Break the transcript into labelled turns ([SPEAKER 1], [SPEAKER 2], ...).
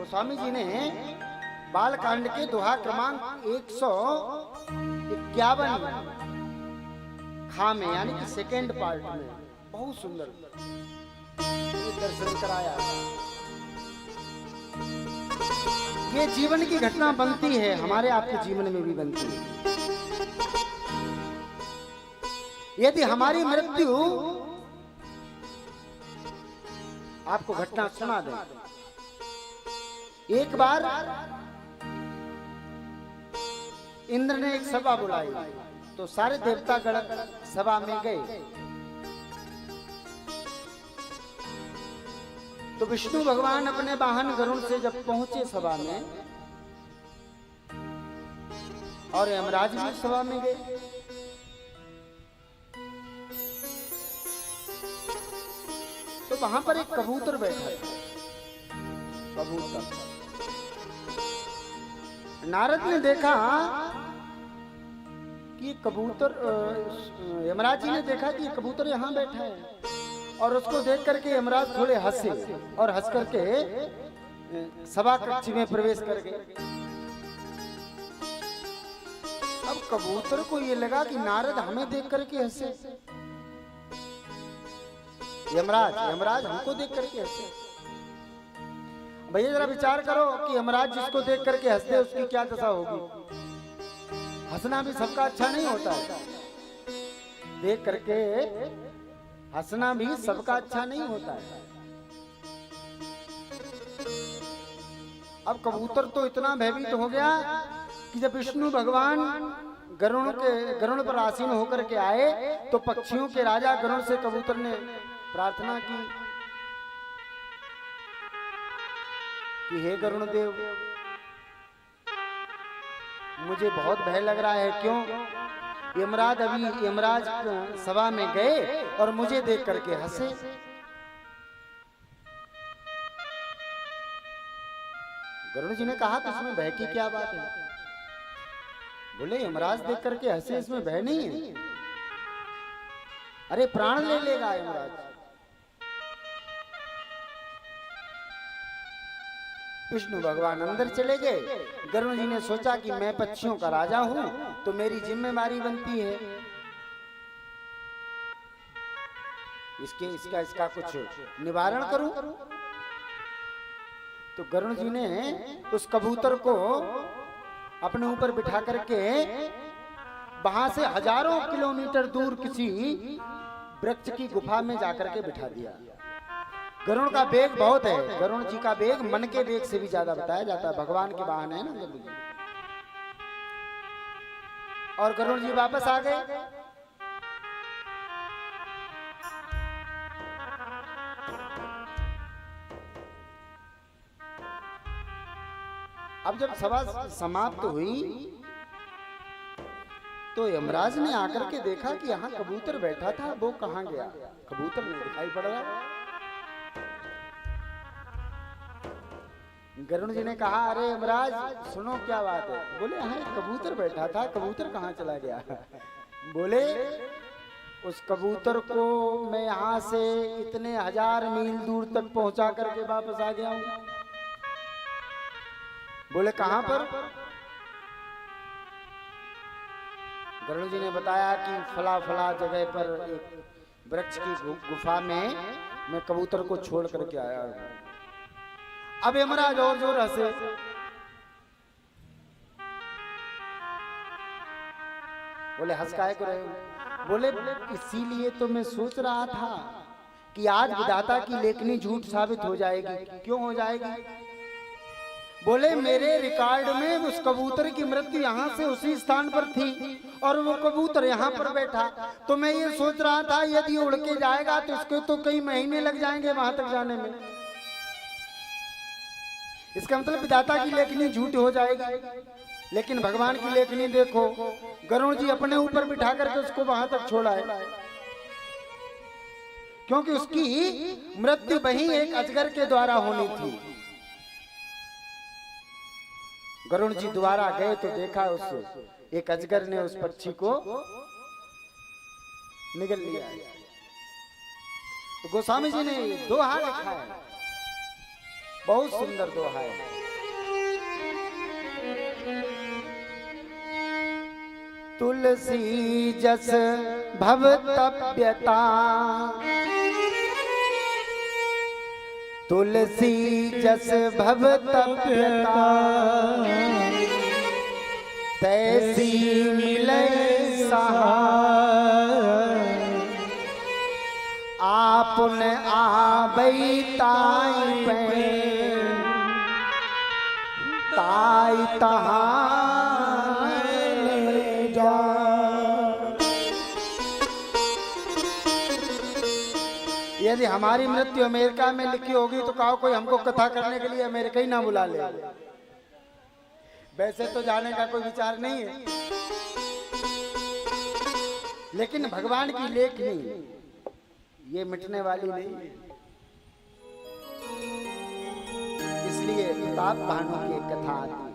[SPEAKER 1] गोस्वामी जी ने बालकांड के दोहा क्रमांक 151 खा में यानी कि सेकेंड पार्ट में बहुत सुंदर दर्शन कराया। ये जीवन की घटना बनती है, हमारे आपके जीवन में भी बनती है। यदि हमारी मृत्यु, आपको घटना सुना दें। एक बार इंद्र ने एक सभा बुलाई तो सारे देवतागण सभा में गए। तो विष्णु भगवान अपने वाहन गरुड़ से जब पहुंचे सभा में, और यमराज भी सभा में गए, तो वहां पर एक कबूतर बैठा था। कबूतर नारद ने देखा कि कबूतर, यमराज जी ने देखा कि कबूतर यहां बैठा है, और उसको देख करके यमराज थोड़े हंसे और हंस करके सभा कक्ष में प्रवेश कर गए। अब कबूतर को ये लगा कि नारद हमें देख करके हंसे, यमराज हमको देख करके हंसे। भैया जरा विचार करो कि यमराज जिसको देख करके हंसते उसकी क्या दशा होगी। हंसना भी सबका अच्छा नहीं होता है, देख करके हंसना भी सबका अच्छा नहीं होता है। अब कबूतर तो इतना भयभीत हो गया कि जब विष्णु भगवान गरुड़ पर आसीन होकर के आए तो पक्षियों के राजा गरुड़ से कबूतर ने प्रार्थना की कि हे गरुड़ देव, मुझे बहुत भय लग रहा है। क्यों? यमराज सभा में गए और मुझे देख करके हंसे। गरुड़ जी ने कहा तो इसमें भय की क्या बात है? बोले यमराज देख करके हंसे, इसमें भय नहीं है। अरे प्राण ले लेगा यमराज। विष्णु भगवान अंदर चले गए। गरुड़ जी ने सोचा कि मैं पक्षियों का राजा हूं तो मेरी जिम्मेदारी बनती है इसका कुछ निवारण करूं। तो गरुड़ जी ने उस कबूतर को अपने ऊपर बिठा करके वहां से हजारों किलोमीटर दूर किसी वृक्ष की गुफा में जाकर के बिठा दिया। गरुड़ का वेग बहुत है, गरुड़ जी का वेग मन के वेग से भी ज्यादा बताया जाता है। भगवान के वाहन है ना गरुड़ जी। और गरुड़ जी वापस आ गए। अब जब सभा समाप्त हुई तो यमराज ने आकर के देखा कि यहाँ कबूतर बैठा था, वो कहाँ गया? कबूतर नहीं दिखाई पड़ रहा। गरुड़ जी ने कहा अरे यमराज सुनो क्या बात है। बोले हाँ कबूतर बैठा था, कबूतर कहाँ चला गया? बोले उस कबूतर को मैं यहाँ से इतने 1000 मील दूर तक पहुंचा करके वापस आ गया हूं। बोले कहां पर? गरुड़ जी ने बताया कि फला फला जगह पर एक वृक्ष की गुफा में मैं कबूतर को छोड़ करके आया हूं। अब यमराज और जोर हंसे। बोले हंस काहे को रहे हो? बोले इसीलिए तो मैं सोच रहा था कि आज विधाता की लेखनी झूठ साबित हो जाएगी। क्यों हो जाएगी? बोले मेरे रिकॉर्ड में उस कबूतर की मृत्यु यहाँ से उसी स्थान पर थी और वो कबूतर यहाँ पर बैठा। तो मैं ये सोच रहा था यदि उड़ के जाएगा तो इसको तो कई महीने लग जाएंगे वहां तक जाने में। इसका मतलब विधाता की लेखनी झूठ हो जाएगी। लेकिन भगवान की लेखनी देखो, गरुड़ जी अपने ऊपर बिठा करके उसको वहां तक छोड़ा है, क्योंकि उसकी मृत्यु वहीं एक अजगर के द्वारा होनी थी। गरुड़ जी द्वारा गए तो देखा उस एक अजगर ने उस पक्षी को निगल लिया। तो गोस्वामी जी ने दोहा लिखा है बहुत सुंदर दोहा है। तुलसी जस भवतव्यता, तुलसी जस भवतव्यता, तैसी मिले सहाय, आपन आबई ताई पे, ताई तहां ले जा। यदि हमारी मृत्यु अमेरिका में लिखी होगी तो कहो कोई हमको कथा करने के लिए अमेरिका ही ना बुला ले। वैसे तो जाने का कोई विचार नहीं है, लेकिन भगवान की लेखनी ये मिटने वाली नहीं है। इसलिए प्रताप भानु की एक कथा आती है।